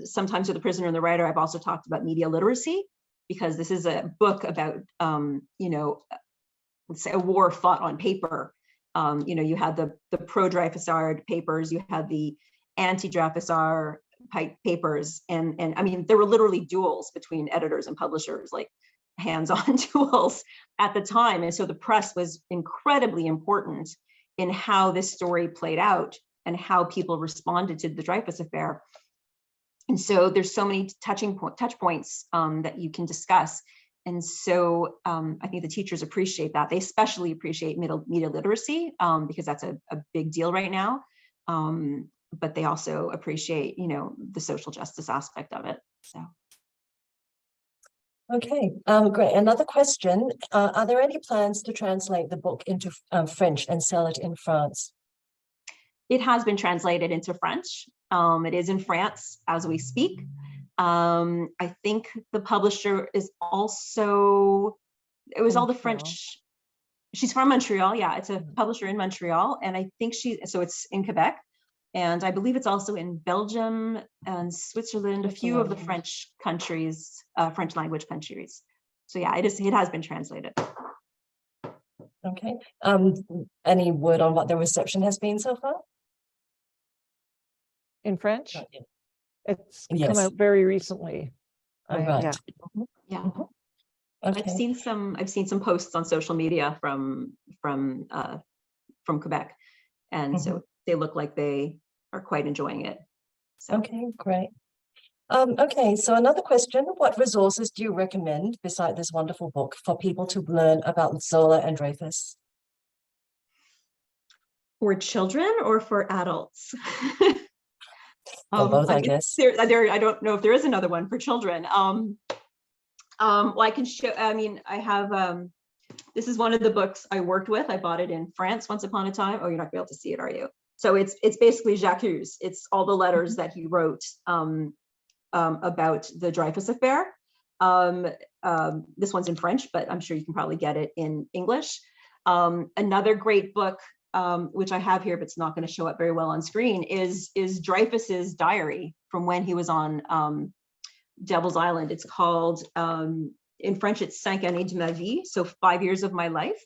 Speaker 3: Sometimes with The Prisoner and the Writer, I've also talked about media literacy, because this is a book about, you know, let's say a war fought on paper. You know, you had the pro-Dreyfus papers, you had the anti-Dreyfus papers, and I mean, there were literally duels between editors and publishers, like hands-on duels at the time. And so the press was incredibly important in how this story played out and how people responded to the Dreyfus Affair. And so there's so many touch points that you can discuss. And so I think the teachers appreciate that. They especially appreciate media literacy because that's a big deal right now. But they also appreciate, you know, the social justice aspect of it. So.
Speaker 2: Okay, great. Another question. Are there any plans to translate the book into French and sell it in France?
Speaker 3: It has been translated into French. It is in France as we speak. I think the publisher is also, it was all the French. She's from Montreal. Yeah, it's a publisher in Montreal. And I think so it's in Quebec. And I believe it's also in Belgium and Switzerland, a few of the French countries, French language countries. So yeah, it has been translated.
Speaker 2: Okay. Any word on what the reception has been so far?
Speaker 4: In French? It's
Speaker 2: Yes.
Speaker 4: come out very recently.
Speaker 2: Right.
Speaker 3: Yeah.
Speaker 2: Okay.
Speaker 3: I've seen some posts on social media from Quebec, and so they look like they are quite enjoying it. So.
Speaker 2: Okay, great. Okay, so another question: what resources do you recommend beside this wonderful book for people to learn about Zola and Dreyfus?
Speaker 3: For children or for adults?
Speaker 2: Or both, I guess.
Speaker 3: I don't know if there is another one for children. Well, I can show, I mean, I have, this is one of the books I worked with. I bought it in France once upon a time. Oh, you're not gonna be able to see it, are you? So it's basically Jacques. It's all the letters that he wrote about the Dreyfus Affair. This one's in French, but I'm sure you can probably get it in English. Another great book, which I have here, but it's not going to show up very well on screen, is Dreyfus's diary from when he was on Devil's Island. It's called, in French, it's 5 années de ma vie, so 5 years of my life.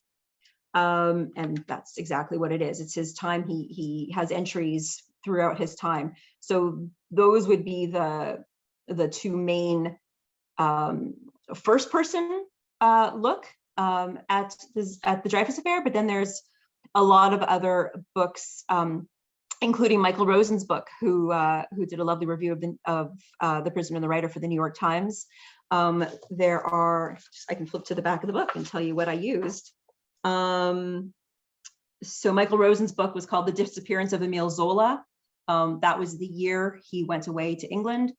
Speaker 3: And that's exactly what it is. It's his time. He has entries throughout his time. So those would be the two main first person look at the Dreyfus Affair. But then there's a lot of other books, including Michael Rosen's book, who did a lovely review of The Prisoner and the Writer for the New York Times. There are, I can flip to the back of the book and tell you what I used. So Michael Rosen's book was called The Disappearance of Emile Zola. That was the year he went away to England.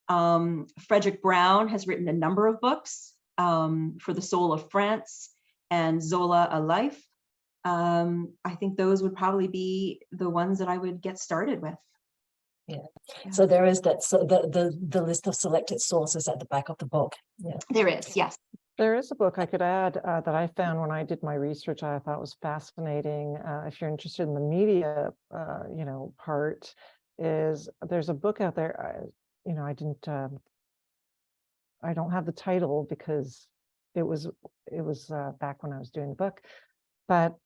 Speaker 3: Frederick Brown has written a number of books, For the Soul of France and Zola, A Life. I think those would probably be the ones that I would get started with.
Speaker 2: Yeah. So there is that, so the list of selected sources at the back of the book. Yeah.
Speaker 3: There is, yes.
Speaker 4: There is a book I could add that I found when I did my research. I thought was fascinating. If you're interested in the media, part, is there's a book out there. I don't have the title because it was back when I was doing the book, but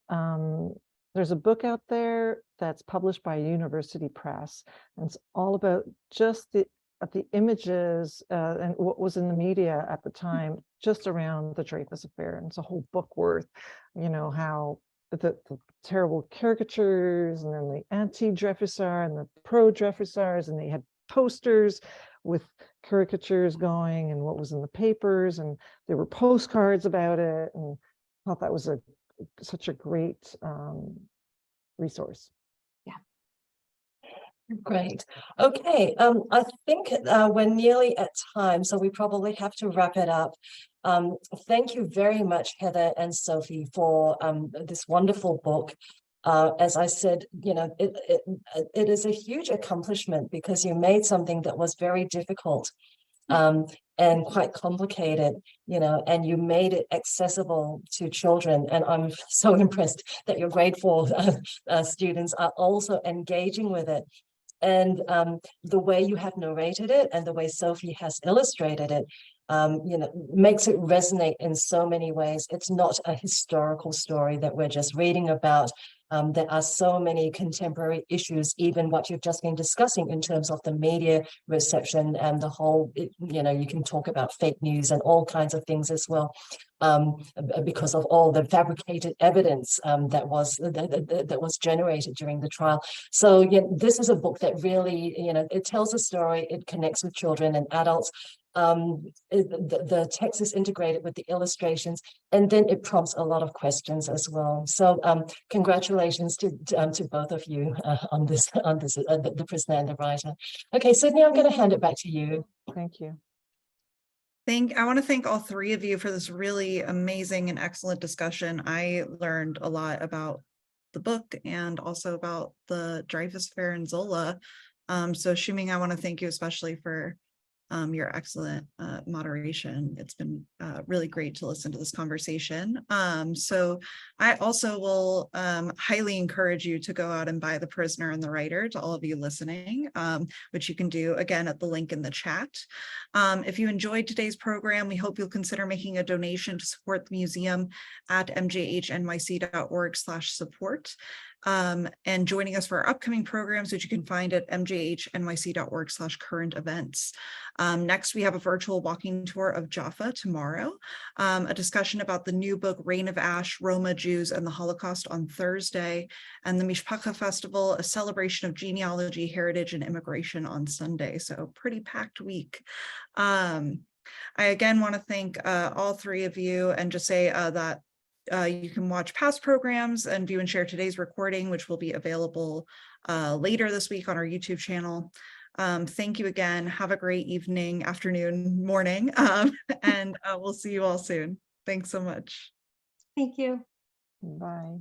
Speaker 4: there's a book out there that's published by a university press, and it's all about just the images and what was in the media at the time, just around the Dreyfus Affair. And it's a whole book worth, how the terrible caricatures, and then the anti-Dreyfusard and the pro-Dreyfusards, and they had posters with caricatures going and what was in the papers, and there were postcards about it, and I thought that was such a great resource.
Speaker 2: Great. Okay. I think we're nearly at time, so we probably have to wrap it up. Thank you very much, Heather and Sophie, for this wonderful book. As I said, it is a huge accomplishment because you made something that was very difficult and quite complicated, and you made it accessible to children. And I'm so impressed that your grade 4 students are also engaging with it. And the way you have narrated it and the way Sophie has illustrated it, makes it resonate in so many ways. It's not a historical story that we're just reading about. There are so many contemporary issues, even what you've just been discussing in terms of the media reception and the whole, you can talk about fake news and all kinds of things as well, because of all the fabricated evidence that was generated during the trial. So this is a book that really, it tells a story, it connects with children and adults. The text is integrated with the illustrations, and then it prompts a lot of questions as well. So congratulations to both of you on this, the prisoner and the writer. Okay, Sydney, I'm going to hand it back to you.
Speaker 4: Thank you.
Speaker 1: I want to thank all three of you for this really amazing and excellent discussion. I learned a lot about the book and also about the Dreyfus Affair and Zola. So Xiuming, I want to thank you especially for your excellent moderation. It's been really great to listen to this conversation. So I also will highly encourage you to go out and buy The Prisoner and the Writer, to all of you listening, which you can do again at the link in the chat. If you enjoyed today's program, we hope you'll consider making a donation to support the museum at mjhnyc.org/support. And joining us for our upcoming programs, which you can find at mjhnyc.org/current events. Next, we have a virtual walking tour of Jaffa tomorrow, a discussion about the new book, Reign of Ash, Roma, Jews, and the Holocaust on Thursday, and the Mishpacha Festival, a celebration of genealogy, heritage, and immigration on Sunday. So pretty packed week. I again want to thank all three of you and just say that you can watch past programs and view and share today's recording, which will be available later this week on our YouTube channel. Thank you again. Have a great evening, afternoon, morning, and we'll see you all soon. Thanks so much.
Speaker 3: Thank you.
Speaker 4: Bye.